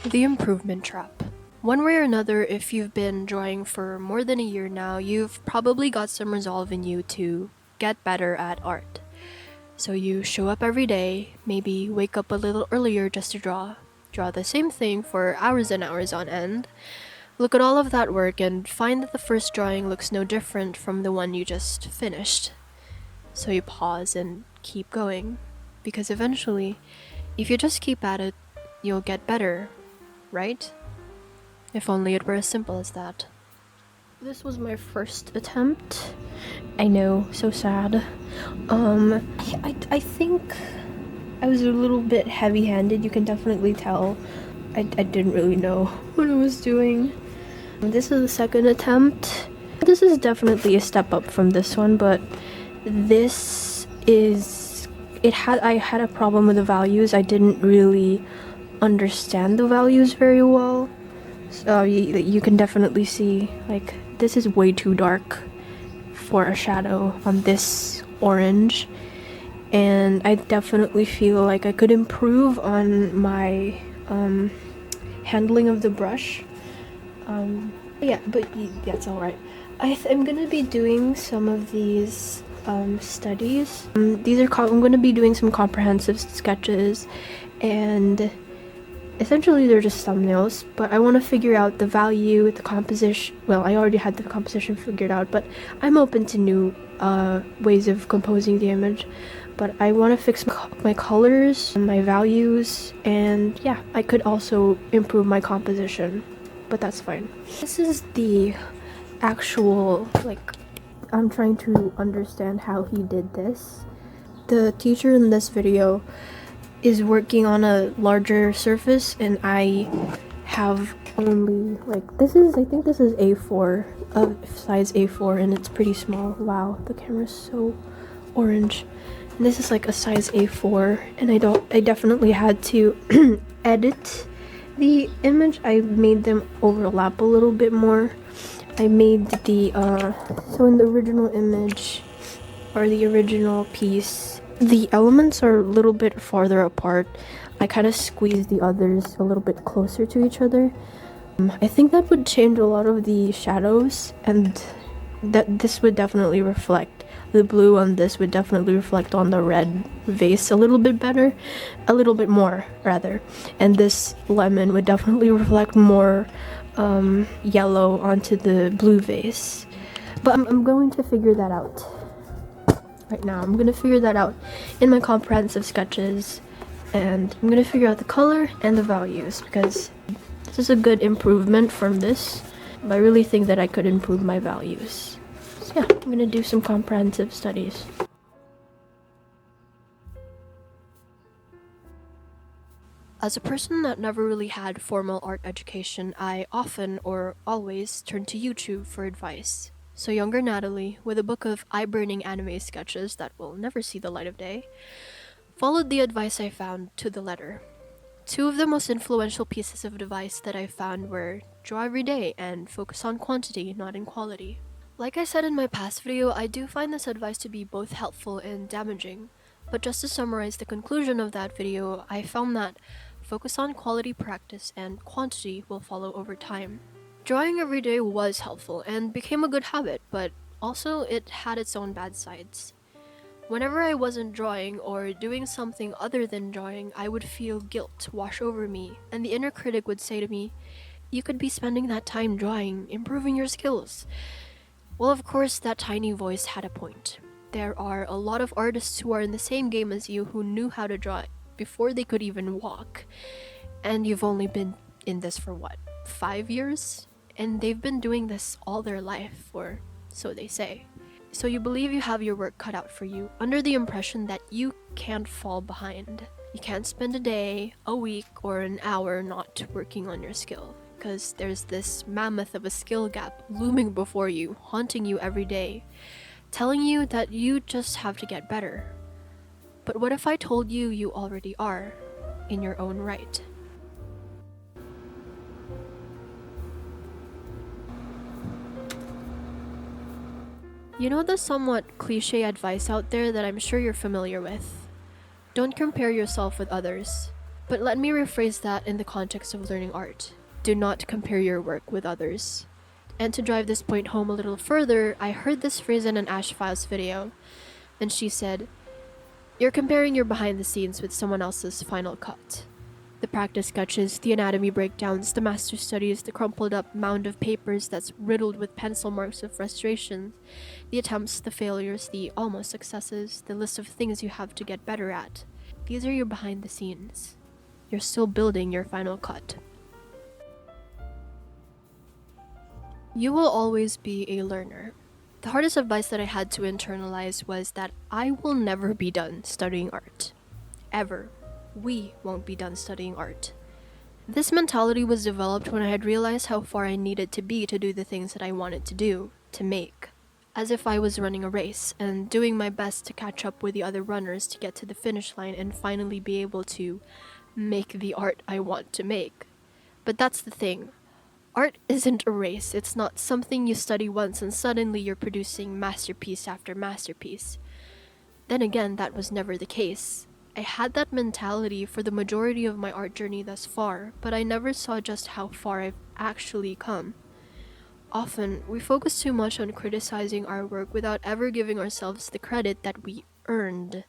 The improvement trap. One way or another, if you've been drawing for more than a year now, you've probably got some resolve in you to get better at art. So you show up every day, maybe wake up a little earlier just to draw the same thing for hours and hours on end, look at all of that work and find that the first drawing looks no different from the one you just finished. So you pause and keep going, because eventually, if you just keep at it, you'll get better, right? If only it were as simple as that. This was my first attempt. I know, so sad. I think I was a little bit heavy-handed. You can definitely tell I didn't really know what I was doing. This is the second attempt. This is definitely a step up from this one, but this is... I had a problem with the values. I didn't really understand the values very well. So you can definitely see, like, this is way too dark for a shadow on this orange. And I definitely feel like I could improve on my handling of the brush. Yeah, but that's alright. I'm gonna be doing some of these studies. I'm gonna be doing some comprehensive sketches, and essentially they're just thumbnails, but I want to figure out the value, the composition. Well, I already had the composition figured out, but I'm open to new ways of composing the image. But I want to fix my colors, my values, and yeah, I could also improve my composition, but that's fine. This is the actual, like, I'm trying to understand how he did this. The teacher in this video is working on a larger surface, and I have only, like, I think this is A4, size A4, and it's pretty small. Wow, the camera's so orange. And this is like a size A4, and I definitely had to edit the image. I made them overlap a little bit more. I made the, so in the original image, or the original piece, the elements are a little bit farther apart. I kind of squeezed the others a little bit closer to each other. I think that would change a lot of the shadows, and that this would definitely reflect, the blue on this would definitely reflect on the red vase a little bit better, a little bit more rather, and this lemon would definitely reflect more yellow onto the blue vase. But I'm going to figure that out right now. I'm gonna figure that out in my comprehensive sketches, and I'm gonna figure out the color and the values, because this is a good improvement from this, but I really think that I could improve my values. So yeah, I'm gonna do some comprehensive studies. As a person that never really had formal art education, I often or always turn to YouTube for advice. So younger Natalie, with a book of eye-burning anime sketches that will never see the light of day, followed the advice I found to the letter. Two of the most influential pieces of advice that I found were draw every day and focus on quantity, not in quality. Like I said in my past video, I do find this advice to be both helpful and damaging, but just to summarize the conclusion of that video, I found that focus on quality practice and quantity will follow over time. Drawing every day was helpful and became a good habit, but also it had its own bad sides. Whenever I wasn't drawing or doing something other than drawing, I would feel guilt wash over me, and the inner critic would say to me, "You could be spending that time drawing, improving your skills." Well, of course, that tiny voice had a point. There are a lot of artists who are in the same game as you who knew how to draw before they could even walk, and you've only been in this for what, 5 years? And they've been doing this all their life, or so they say. So you believe you have your work cut out for you, under the impression that you can't fall behind. You can't spend a day, a week, or an hour not working on your skill, because there's this mammoth of a skill gap looming before you, haunting you every day, telling you that you just have to get better. But what if I told you you already are, in your own right? You know the somewhat cliche advice out there that I'm sure you're familiar with? Don't compare yourself with others. But let me rephrase that in the context of learning art. Do not compare your work with others. And to drive this point home a little further, I heard this phrase in an Ash Files video, and she said, "You're comparing your behind the scenes with someone else's final cut." The practice sketches, the anatomy breakdowns, the master studies, the crumpled up mound of papers that's riddled with pencil marks of frustration, the attempts, the failures, the almost successes, the list of things you have to get better at. These are your behind the scenes. You're still building your final cut. You will always be a learner. The hardest advice that I had to internalize was that I will never be done studying art. Ever. We won't be done studying art. This mentality was developed when I had realized how far I needed to be to do the things that I wanted to do, to make. As if I was running a race and doing my best to catch up with the other runners to get to the finish line and finally be able to make the art I want to make. But that's the thing. Art isn't a race. It's not something you study once and suddenly you're producing masterpiece after masterpiece. Then again, that was never the case. I had that mentality for the majority of my art journey thus far, but I never saw just how far I've actually come. Often, we focus too much on criticizing our work without ever giving ourselves the credit that we earned.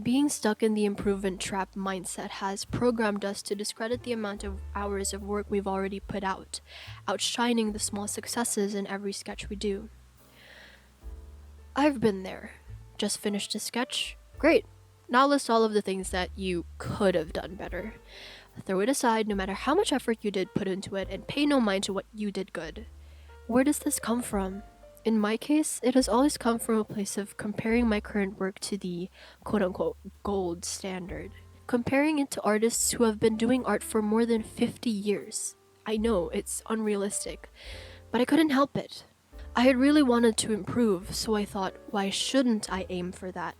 Being stuck in the improvement trap mindset has programmed us to discredit the amount of hours of work we've already put out, outshining the small successes in every sketch we do. I've been there. Just finished a sketch? Great. Now list all of the things that you could have done better. Throw it aside no matter how much effort you did put into it and pay no mind to what you did good. Where does this come from? In my case, it has always come from a place of comparing my current work to the quote-unquote gold standard. Comparing it to artists who have been doing art for more than 50 years. I know, it's unrealistic, but I couldn't help it. I had really wanted to improve, so I thought, why shouldn't I aim for that?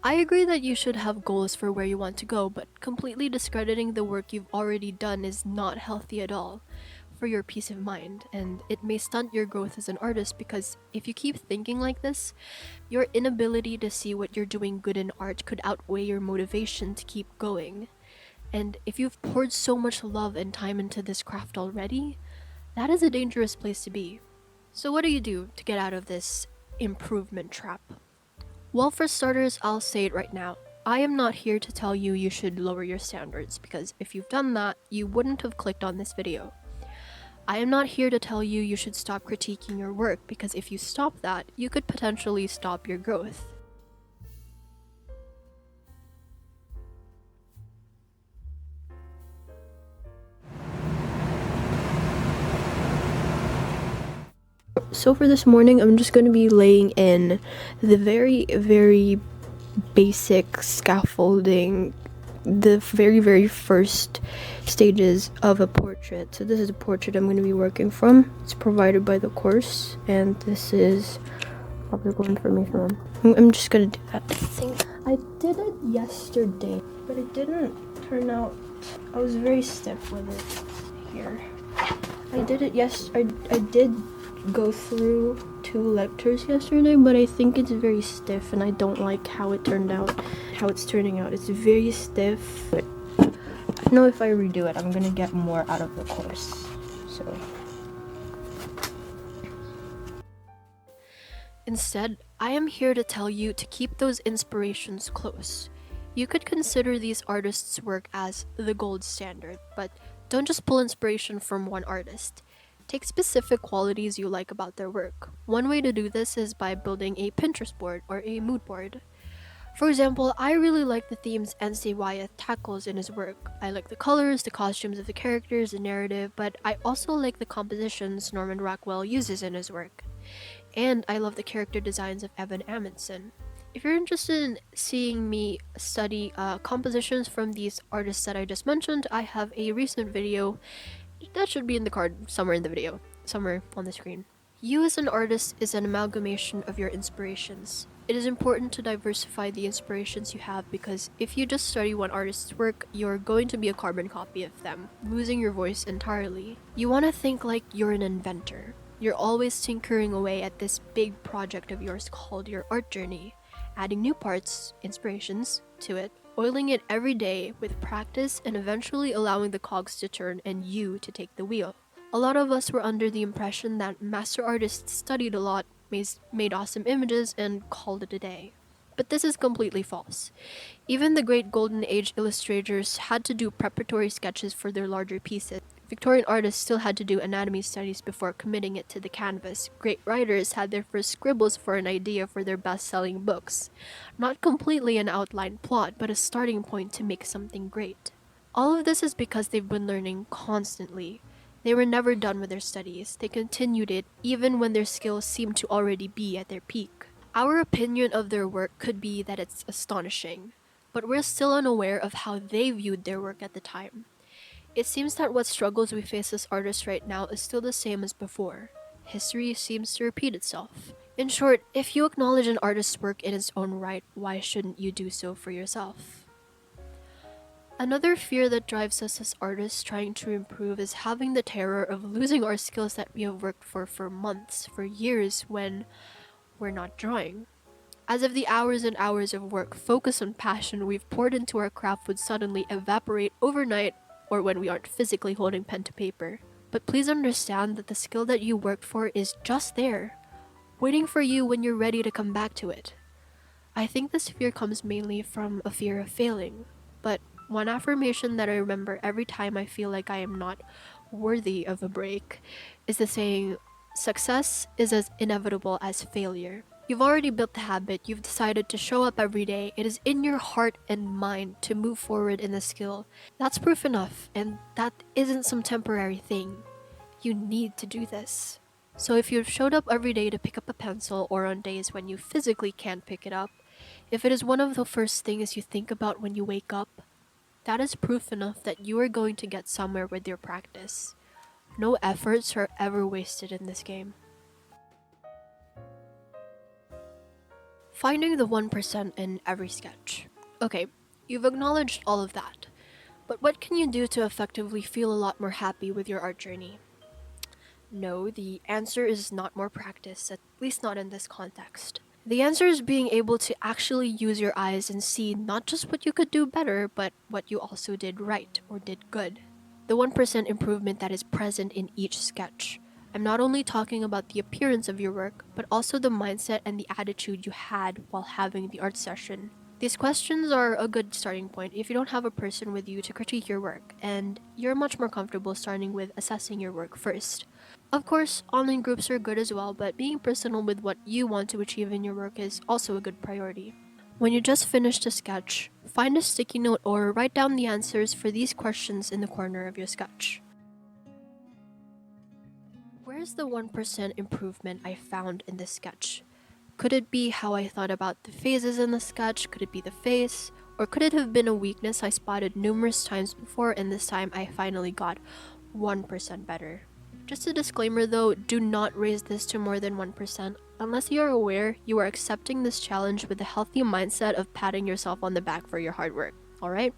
I agree that you should have goals for where you want to go, but completely discrediting the work you've already done is not healthy at all for your peace of mind, and it may stunt your growth as an artist because if you keep thinking like this, your inability to see what you're doing good in art could outweigh your motivation to keep going. And if you've poured so much love and time into this craft already, that is a dangerous place to be. So what do you do to get out of this improvement trap? Well, for starters, I'll say it right now. I am not here to tell you you should lower your standards, because if you've done that, you wouldn't have clicked on this video. I am not here to tell you you should stop critiquing your work, because if you stop that, you could potentially stop your growth. So for this morning, I'm just going to be laying in the very, very basic scaffolding, the very, very first stages of a portrait. So this is a portrait I'm going to be working from. It's provided by the course, and this is public information. I'm just going to do that thing. I did it yesterday, but it didn't turn out. I was very stiff with it here. I did it I did go through 2 lectures yesterday, but I think it's very stiff and I don't like how it's turning out. It's very stiff. But I know if I redo it, I'm gonna get more out of the course. So instead, I am here to tell you to keep those inspirations close. You could consider these artists' work as the gold standard, but don't just pull inspiration from one artist. Take specific qualities you like about their work. One way to do this is by building a Pinterest board or a mood board. For example, I really like the themes N.C. Wyeth tackles in his work. I like the colors, the costumes of the characters, the narrative, but I also like the compositions Norman Rockwell uses in his work. And I love the character designs of Evan Amundsen. If you're interested in seeing me study compositions from these artists that I just mentioned, I have a recent video that should be in the card somewhere in the video, somewhere on the screen. You as an artist is an amalgamation of your inspirations. It is important to diversify the inspirations you have, because if you just study one artist's work, you're going to be a carbon copy of them, losing your voice entirely. You want to think like you're an inventor. You're always tinkering away at this big project of yours called your art journey, adding new parts, inspirations, to it oiling it every day with practice and eventually allowing the cogs to turn and you to take the wheel. A lot of us were under the impression that master artists studied a lot, made awesome images, and called it a day. But this is completely false. Even the great Golden Age illustrators had to do preparatory sketches for their larger pieces. Victorian artists still had to do anatomy studies before committing it to the canvas. Great writers had their first scribbles for an idea for their best-selling books. Not completely an outlined plot, but a starting point to make something great. All of this is because they've been learning constantly. They were never done with their studies. They continued it even when their skills seemed to already be at their peak. Our opinion of their work could be that it's astonishing, but we're still unaware of how they viewed their work at the time. It seems that what struggles we face as artists right now is still the same as before. History seems to repeat itself. In short, if you acknowledge an artist's work in its own right, why shouldn't you do so for yourself? Another fear that drives us as artists trying to improve is having the terror of losing our skills that we have worked for months, for years, when we're not drawing. As if the hours and hours of work, focus, and passion we've poured into our craft would suddenly evaporate overnight or when we aren't physically holding pen to paper. But please understand that the skill that you worked for is just there, waiting for you when you're ready to come back to it. I think this fear comes mainly from a fear of failing, but one affirmation that I remember every time I feel like I am not worthy of a break is the saying, "Success is as inevitable as failure." You've already built the habit, you've decided to show up every day, it is in your heart and mind to move forward in the skill. That's proof enough, and that isn't some temporary thing. You need to do this. So if you've showed up every day to pick up a pencil, or on days when you physically can't pick it up, if it is one of the first things you think about when you wake up, that is proof enough that you are going to get somewhere with your practice. No efforts are ever wasted in this game. Finding the 1% in every sketch. Okay, you've acknowledged all of that, but what can you do to effectively feel a lot more happy with your art journey? No, the answer is not more practice, at least not in this context. The answer is being able to actually use your eyes and see not just what you could do better, but what you also did right or did good. The 1% improvement that is present in each sketch. I'm not only talking about the appearance of your work, but also the mindset and the attitude you had while having the art session. These questions are a good starting point if you don't have a person with you to critique your work, and you're much more comfortable starting with assessing your work first. Of course, online groups are good as well, but being personal with what you want to achieve in your work is also a good priority. When you just finished a sketch, find a sticky note or write down the answers for these questions in the corner of your sketch. Where's the 1% improvement I found in this sketch? Could it be how I thought about the phases in the sketch? Could it be the face? Or could it have been a weakness I spotted numerous times before and this time I finally got 1% better? Just a disclaimer though, do not raise this to more than 1% unless you are aware you are accepting this challenge with a healthy mindset of patting yourself on the back for your hard work, alright?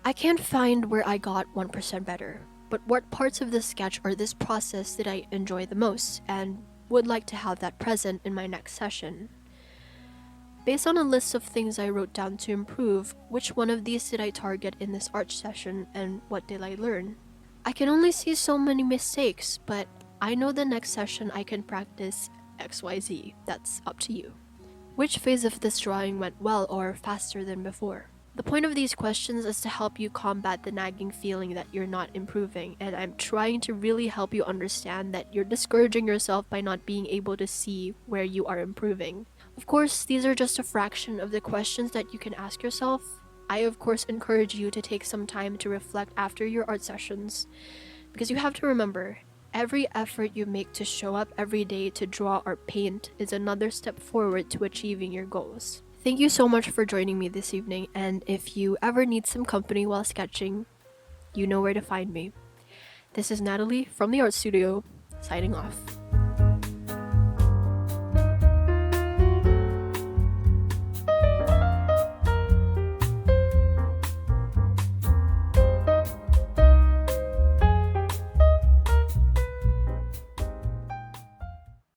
I can't find where I got 1% better, but what parts of this sketch or this process did I enjoy the most and would like to have that present in my next session? Based on a list of things I wrote down to improve, which one of these did I target in this art session and what did I learn? I can only see so many mistakes, but I know the next session I can practice XYZ. That's up to you. Which phase of this drawing went well or faster than before? The point of these questions is to help you combat the nagging feeling that you're not improving, and I'm trying to really help you understand that you're discouraging yourself by not being able to see where you are improving. Of course, these are just a fraction of the questions that you can ask yourself. I of course encourage you to take some time to reflect after your art sessions, because you have to remember, every effort you make to show up every day to draw or paint is another step forward to achieving your goals. Thank you so much for joining me this evening, and if you ever need some company while sketching, you know where to find me. This is Natalie from the Art Studio, signing off.